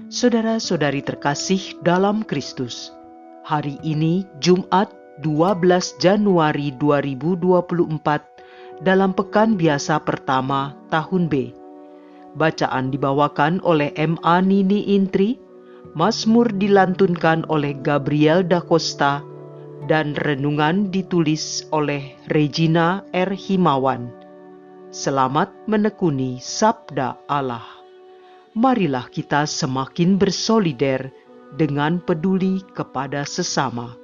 Saudara-saudari terkasih dalam Kristus, hari ini Jumat 12 Januari 2024 dalam Pekan Biasa Pertama Tahun B. Bacaan dibawakan oleh M.A. Nini Intri, Mazmur dilantunkan oleh Gabriel da Costa, dan renungan ditulis oleh Regina R. Himawan. Selamat menekuni Sabda Allah. Marilah kita semakin bersolider dengan peduli kepada sesama.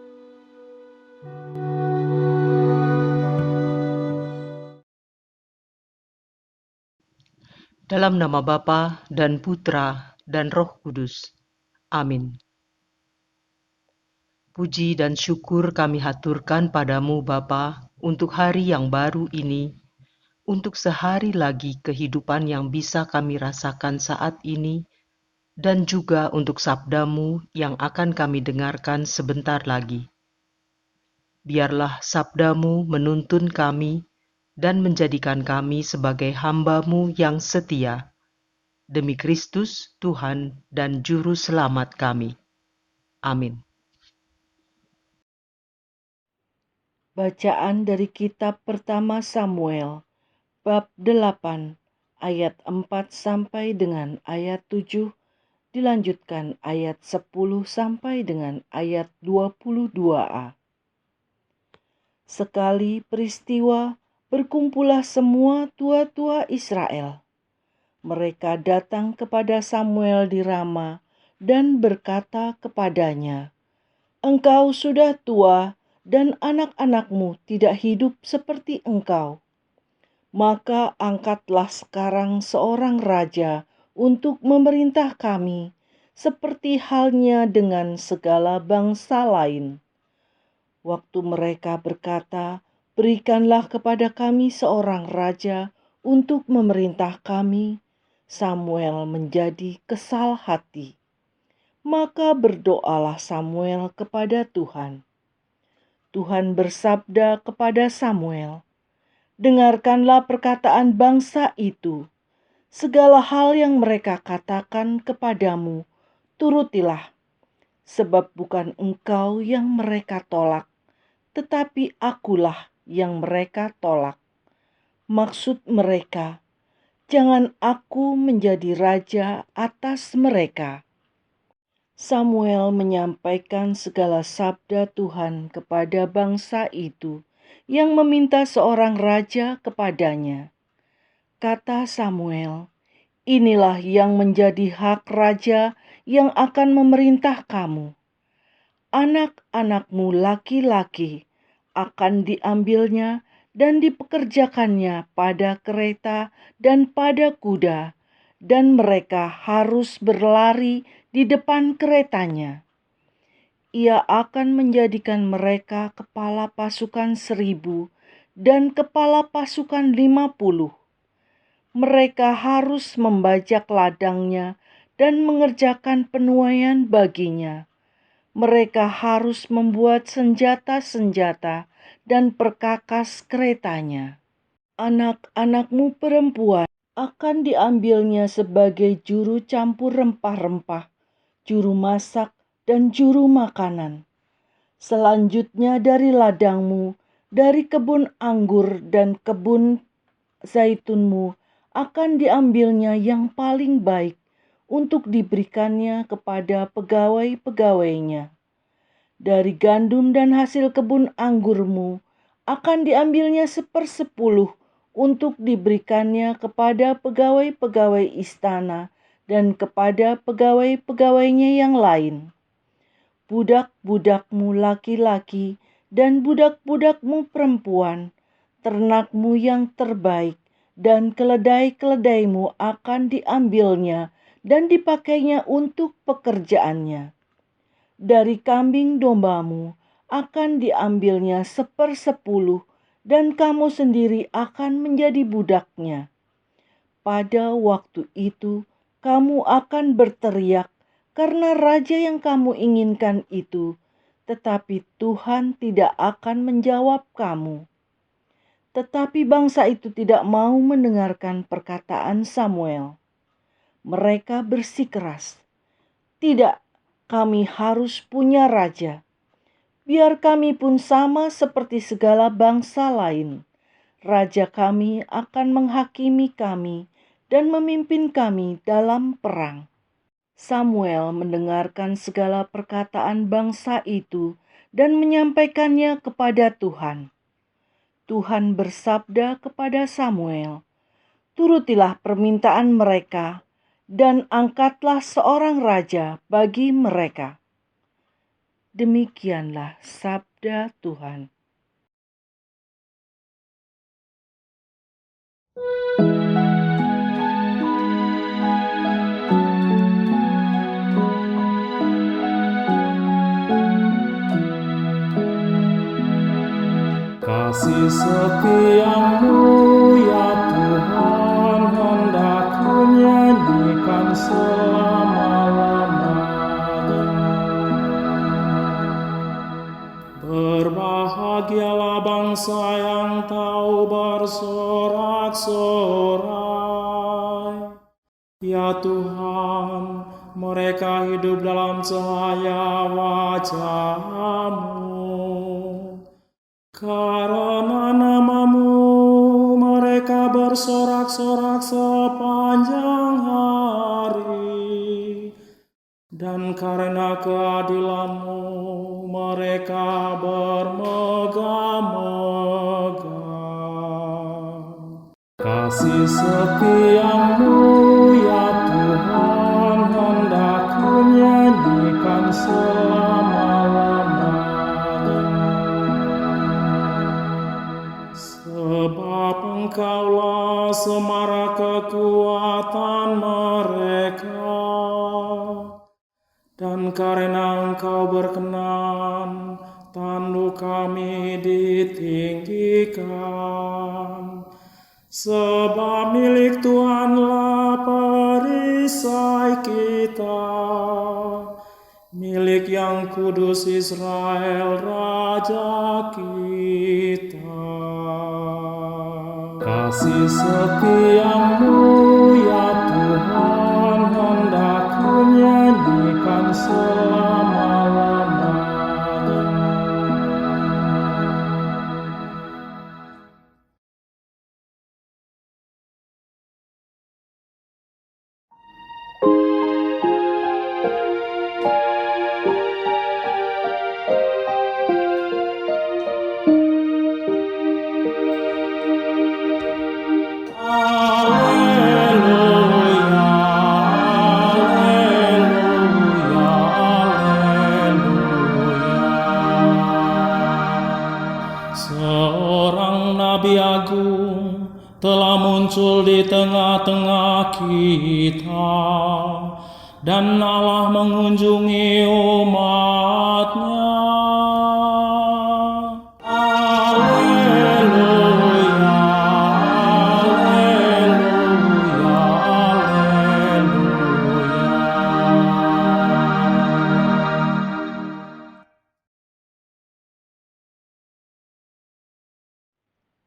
Dalam nama Bapa dan Putra dan Roh Kudus. Amin. Puji dan syukur kami haturkan padamu Bapa untuk hari yang baru ini, untuk sehari lagi kehidupan yang bisa kami rasakan saat ini, dan juga untuk sabdamu yang akan kami dengarkan sebentar lagi. Biarlah sabdamu menuntun kami dan menjadikan kami sebagai hamba-Mu yang setia. Demi Kristus, Tuhan dan Juru Selamat kami. Amin. Bacaan dari kitab pertama Samuel, bab 8, ayat 4 sampai dengan ayat 7, dilanjutkan ayat 10 sampai dengan ayat 22a. Sekali peristiwa, berkumpullah semua tua-tua Israel. Mereka datang kepada Samuel di Rama dan berkata kepadanya, "Engkau sudah tua dan anak-anakmu tidak hidup seperti engkau. Maka angkatlah sekarang seorang raja untuk memerintah kami, seperti halnya dengan segala bangsa lain." Waktu mereka berkata, "Berikanlah kepada kami seorang raja untuk memerintah kami," Samuel menjadi kesal hati. Maka berdoalah Samuel kepada Tuhan. Tuhan bersabda kepada Samuel, "Dengarkanlah perkataan bangsa itu. Segala hal yang mereka katakan kepadamu, turutilah. Sebab bukan engkau yang mereka tolak, tetapi akulah yang mereka tolak. Maksud mereka, jangan aku menjadi raja atas mereka." Samuel menyampaikan segala sabda Tuhan kepada bangsa itu yang meminta seorang raja kepadanya. Kata Samuel, "Inilah yang menjadi hak raja yang akan memerintah kamu. Anak-anakmu laki-laki akan diambilnya dan dipekerjakannya pada kereta dan pada kuda, dan mereka harus berlari di depan keretanya. Ia akan menjadikan mereka kepala pasukan 1.000 dan kepala pasukan 50. Mereka harus membajak ladangnya dan mengerjakan penuaian baginya. Mereka harus membuat senjata-senjata dan perkakas keretanya. Anak-anakmu perempuan akan diambilnya sebagai juru campur rempah-rempah, juru masak, dan juru makanan. Selanjutnya dari ladangmu, dari kebun anggur dan kebun zaitunmu akan diambilnya yang paling baik untuk diberikannya kepada pegawai-pegawainya. Dari gandum dan hasil kebun anggurmu akan diambilnya 1/10 untuk diberikannya kepada pegawai-pegawai istana dan kepada pegawai-pegawainya yang lain. Budak-budakmu laki-laki dan budak-budakmu perempuan, ternakmu yang terbaik, dan keledai-keledaimu akan diambilnya dan dipakainya untuk pekerjaannya. Dari kambing dombamu akan diambilnya 1/10, dan kamu sendiri akan menjadi budaknya. Pada waktu itu kamu akan berteriak karena raja yang kamu inginkan itu, tetapi Tuhan tidak akan menjawab kamu." Tetapi bangsa itu tidak mau mendengarkan perkataan Samuel. Mereka bersikeras, Tidak, kami harus punya raja. Biar kami pun sama seperti segala bangsa lain. Raja kami akan menghakimi kami dan memimpin kami dalam perang." Samuel mendengarkan segala perkataan bangsa itu dan menyampaikannya kepada Tuhan. Tuhan bersabda kepada Samuel, "Turutilah permintaan mereka dan angkatlah seorang raja bagi mereka." Demikianlah sabda Tuhan. Kasih setiamu ya Tuhan, hendak ku nyanyikan selama-lamanya. Berbahagialah bangsa yang tahu bersorak-sorai. Ya Tuhan, mereka hidup dalam cahaya wajah-Mu. Karena nama-Mu mereka bersorak-sorak sepanjang hari, dan karena keadilan-Mu mereka bermegah-megah. Kasih setiamu ya Tuhan, hendak ku nyanyikan selama-lamanya. Sebab Engkaulah semara kekuatan mereka, dan karena Engkau berkenan, tanduk kami ditinggikan. Sebab milik Tuhanlah perisai kita, milik yang kudus Israel Raja kita. Kasih setiamu ya Tuhan, hendak ku nyanyikan selama-lamanya. Seorang nabi agung telah muncul di tengah-tengah kita, dan Allah mengunjungi umat-Nya. Haleluya, haleluya,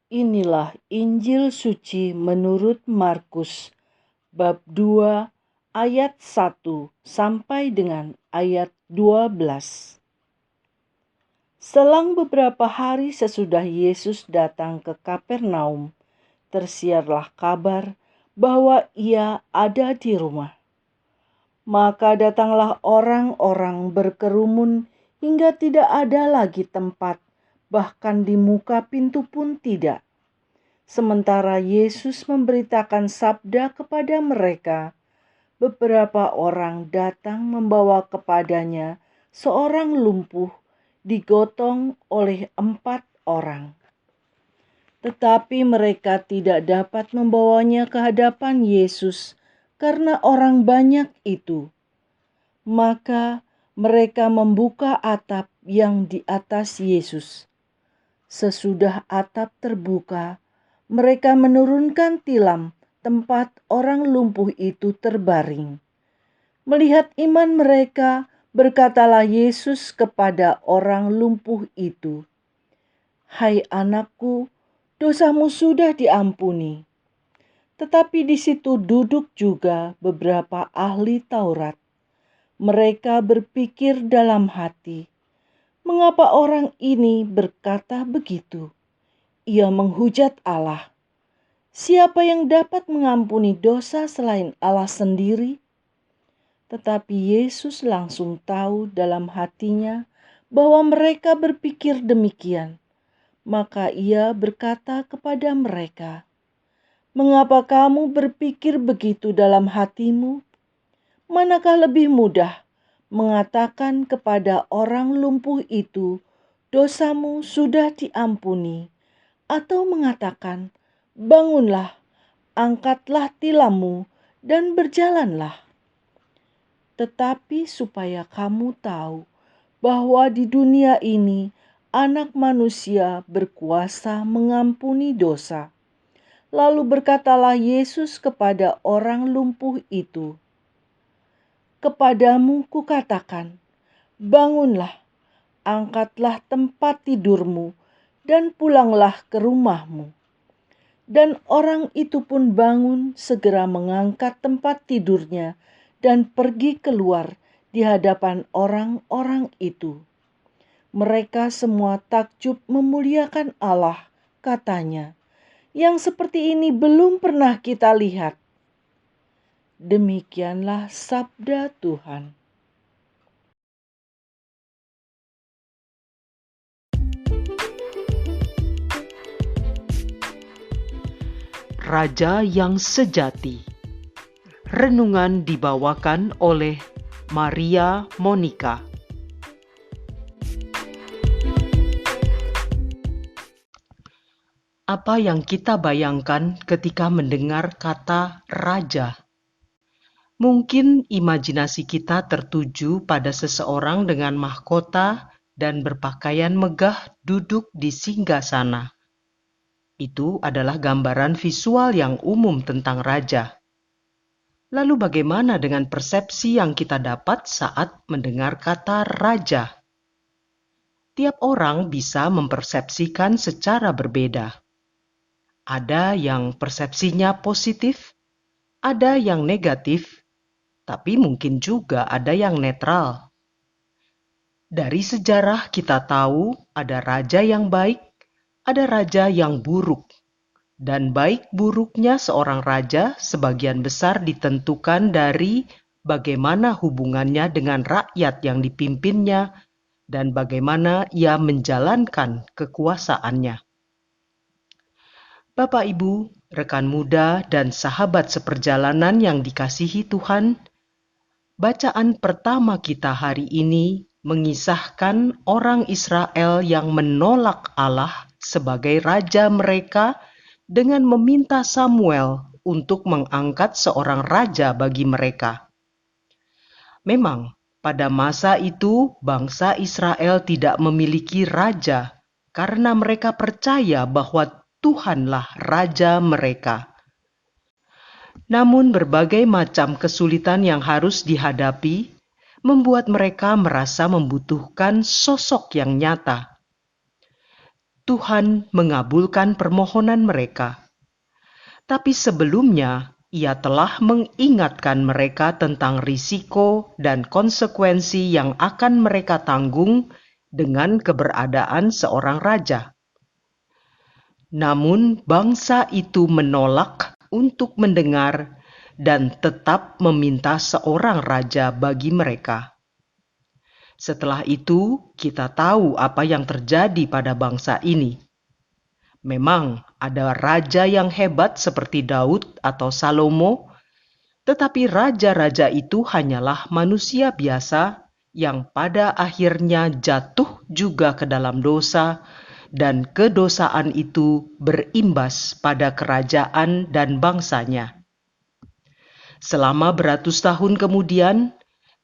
Inilah Injil suci menurut Markus bab 2 ayat 1 sampai dengan ayat 12. Selang beberapa hari sesudah Yesus datang ke Kapernaum, tersiarlah kabar bahwa Ia ada di rumah. Maka datanglah orang-orang berkerumun hingga tidak ada lagi tempat, bahkan di muka pintu pun tidak. Sementara Yesus memberitakan sabda kepada mereka, beberapa orang datang membawa kepadanya seorang lumpuh digotong oleh 4 orang. Tetapi mereka tidak dapat membawanya ke hadapan Yesus karena orang banyak itu. Maka mereka membuka atap yang di atas Yesus. Sesudah atap terbuka, mereka menurunkan tilam tempat orang lumpuh itu terbaring. Melihat iman mereka, berkatalah Yesus kepada orang lumpuh itu, "Hai anakku, dosamu sudah diampuni." Tetapi di situ duduk juga beberapa ahli Taurat. Mereka berpikir dalam hati, "Mengapa orang ini berkata begitu? Ia menghujat Allah. Siapa yang dapat mengampuni dosa selain Allah sendiri?" Tetapi Yesus langsung tahu dalam hatinya bahwa mereka berpikir demikian. Maka ia berkata kepada mereka, "Mengapa kamu berpikir begitu dalam hatimu? Manakah lebih mudah mengatakan kepada orang lumpuh itu, 'Dosamu sudah diampuni,' atau mengatakan, 'Bangunlah, angkatlah tilammu dan berjalanlah'? Tetapi supaya kamu tahu bahwa di dunia ini Anak Manusia berkuasa mengampuni dosa." Lalu berkatalah Yesus kepada orang lumpuh itu, "Kepadamu kukatakan, bangunlah, angkatlah tempat tidurmu, dan pulanglah ke rumahmu." Dan orang itu pun bangun, segera mengangkat tempat tidurnya, dan pergi keluar di hadapan orang-orang itu. Mereka semua takjub memuliakan Allah, katanya, "Yang seperti ini belum pernah kita lihat." Demikianlah sabda Tuhan. Raja yang sejati. Renungan dibawakan oleh Maria Monica. Apa yang kita bayangkan ketika mendengar kata raja? Mungkin imajinasi kita tertuju pada seseorang dengan mahkota dan berpakaian megah duduk di singgasana. Itu adalah gambaran visual yang umum tentang raja. Lalu bagaimana dengan persepsi yang kita dapat saat mendengar kata raja? Tiap orang bisa mempersepsikan secara berbeda. Ada yang persepsinya positif, ada yang negatif, tapi mungkin juga ada yang netral. Dari sejarah kita tahu ada raja yang baik, ada raja yang buruk. Dan baik buruknya seorang raja sebagian besar ditentukan dari bagaimana hubungannya dengan rakyat yang dipimpinnya dan bagaimana ia menjalankan kekuasaannya. Bapak, Ibu, rekan muda, dan sahabat seperjalanan yang dikasihi Tuhan, bacaan pertama kita hari ini mengisahkan orang Israel yang menolak Allah sebagai raja mereka dengan meminta Samuel untuk mengangkat seorang raja bagi mereka. Memang, pada masa itu bangsa Israel tidak memiliki raja karena mereka percaya bahwa Tuhanlah raja mereka. Namun berbagai macam kesulitan yang harus dihadapi membuat mereka merasa membutuhkan sosok yang nyata. Tuhan mengabulkan permohonan mereka. Tapi sebelumnya, Ia telah mengingatkan mereka tentang risiko dan konsekuensi yang akan mereka tanggung dengan keberadaan seorang raja. Namun bangsa itu menolak untuk mendengar dan tetap meminta seorang raja bagi mereka. Setelah itu, kita tahu apa yang terjadi pada bangsa ini. Memang ada raja yang hebat seperti Daud atau Salomo, tetapi raja-raja itu hanyalah manusia biasa yang pada akhirnya jatuh juga ke dalam dosa, dan kedosaan itu berimbas pada kerajaan dan bangsanya. Selama beratus tahun kemudian,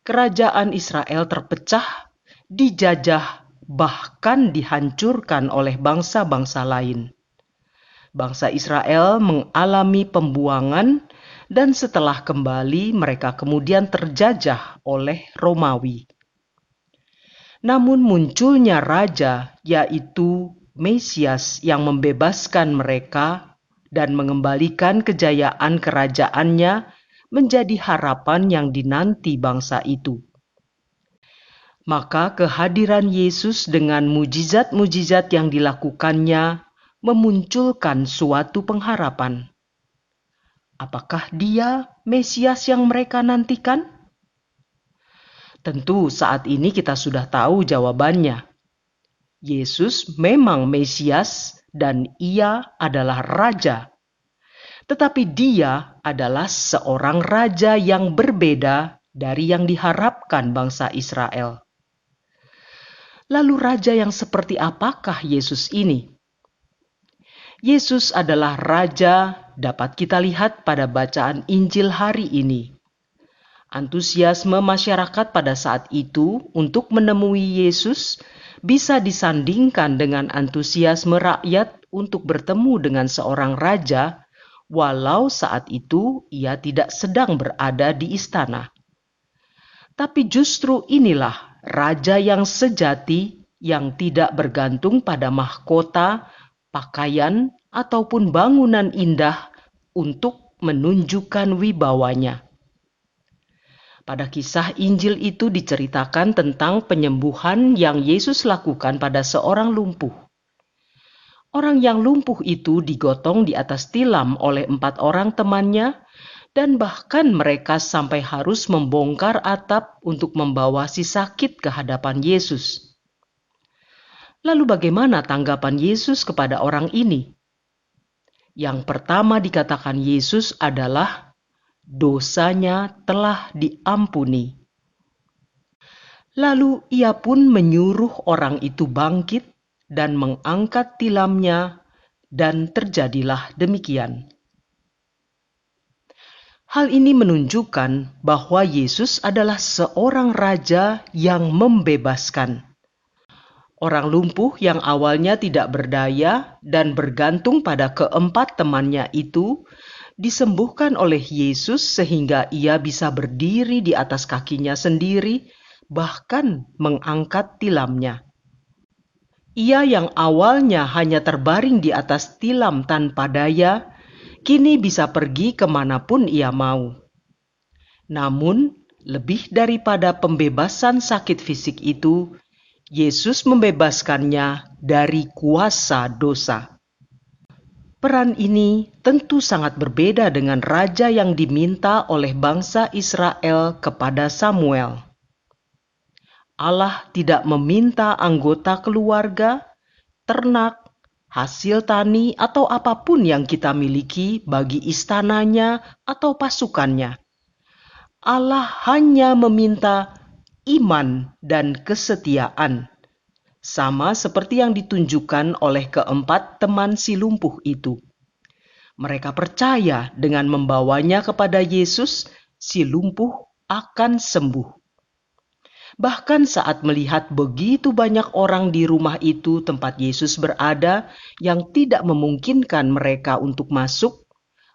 kerajaan Israel terpecah, dijajah, bahkan dihancurkan oleh bangsa-bangsa lain. Bangsa Israel mengalami pembuangan dan setelah kembali mereka kemudian terjajah oleh Romawi. Namun munculnya raja, yaitu Mesias yang membebaskan mereka dan mengembalikan kejayaan kerajaannya menjadi harapan yang dinanti bangsa itu. Maka kehadiran Yesus dengan mujizat-mujizat yang dilakukannya memunculkan suatu pengharapan. Apakah Dia Mesias yang mereka nantikan? Tentu saat ini kita sudah tahu jawabannya. Yesus memang Mesias dan Ia adalah Raja. Tetapi Dia adalah seorang Raja yang berbeda dari yang diharapkan bangsa Israel. Lalu Raja yang seperti apakah Yesus ini? Yesus adalah Raja dapat kita lihat pada bacaan Injil hari ini. Antusiasme masyarakat pada saat itu untuk menemui Yesus bisa disandingkan dengan antusiasme rakyat untuk bertemu dengan seorang raja, walau saat itu ia tidak sedang berada di istana. Tapi justru inilah raja yang sejati yang tidak bergantung pada mahkota, pakaian, ataupun bangunan indah untuk menunjukkan wibawanya. Pada kisah Injil itu diceritakan tentang penyembuhan yang Yesus lakukan pada seorang lumpuh. Orang yang lumpuh itu digotong di atas tilam oleh 4 orang temannya, dan bahkan mereka sampai harus membongkar atap untuk membawa si sakit ke hadapan Yesus. Lalu bagaimana tanggapan Yesus kepada orang ini? Yang pertama dikatakan Yesus adalah dosanya telah diampuni. Lalu ia pun menyuruh orang itu bangkit dan mengangkat tilamnya, dan terjadilah demikian. Hal ini menunjukkan bahwa Yesus adalah seorang raja yang membebaskan. Orang lumpuh yang awalnya tidak berdaya dan bergantung pada keempat temannya itu disembuhkan oleh Yesus sehingga ia bisa berdiri di atas kakinya sendiri, bahkan mengangkat tilamnya. Ia yang awalnya hanya terbaring di atas tilam tanpa daya, kini bisa pergi kemanapun ia mau. Namun, lebih daripada pembebasan sakit fisik itu, Yesus membebaskannya dari kuasa dosa. Peran ini tentu sangat berbeda dengan raja yang diminta oleh bangsa Israel kepada Samuel. Allah tidak meminta anggota keluarga, ternak, hasil tani, atau apapun yang kita miliki bagi istananya atau pasukannya. Allah hanya meminta iman dan kesetiaan, sama seperti yang ditunjukkan oleh keempat teman si lumpuh itu. Mereka percaya dengan membawanya kepada Yesus, si lumpuh akan sembuh. Bahkan saat melihat begitu banyak orang di rumah itu tempat Yesus berada yang tidak memungkinkan mereka untuk masuk,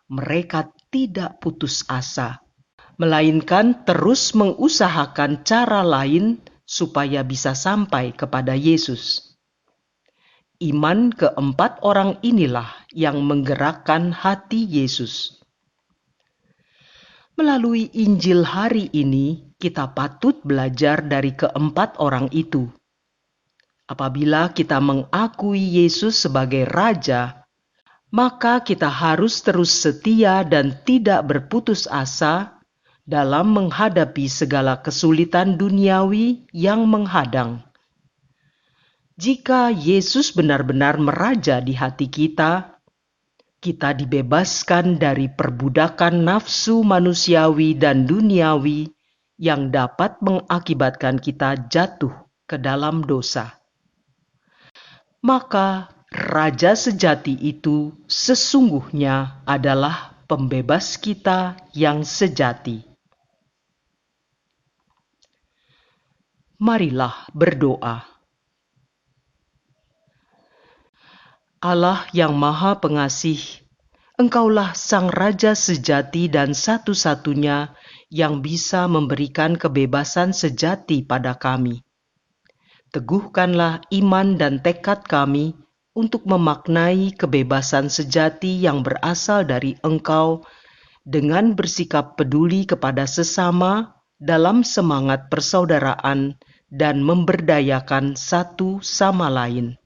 mereka tidak putus asa, melainkan terus mengusahakan cara lain supaya bisa sampai kepada Yesus. Iman keempat orang inilah yang menggerakkan hati Yesus. Melalui Injil hari ini, kita patut belajar dari keempat orang itu. Apabila kita mengakui Yesus sebagai Raja, maka kita harus terus setia dan tidak berputus asa dalam menghadapi segala kesulitan duniawi yang menghadang. Jika Yesus benar-benar meraja di hati kita dibebaskan dari perbudakan nafsu manusiawi dan duniawi yang dapat mengakibatkan kita jatuh ke dalam dosa. Maka Raja sejati itu sesungguhnya adalah pembebas kita yang sejati. Marilah berdoa. Allah yang Maha Pengasih, Engkaulah Sang Raja sejati dan satu-satunya yang bisa memberikan kebebasan sejati pada kami. Teguhkanlah iman dan tekad kami untuk memaknai kebebasan sejati yang berasal dari Engkau dengan bersikap peduli kepada sesama dalam semangat persaudaraan dan memberdayakan satu sama lain.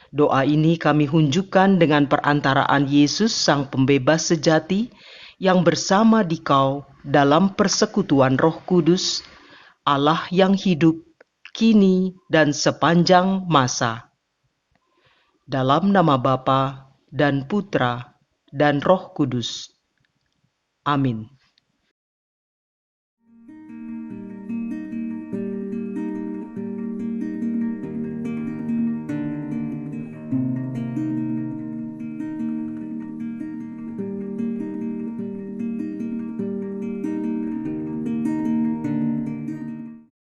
Doa ini kami hunjukkan dengan perantaraan Yesus Sang Pembebas sejati yang bersama Dikau dalam persekutuan Roh Kudus, Allah yang hidup, kini dan sepanjang masa. Dalam nama Bapa dan Putra dan Roh Kudus. Amin.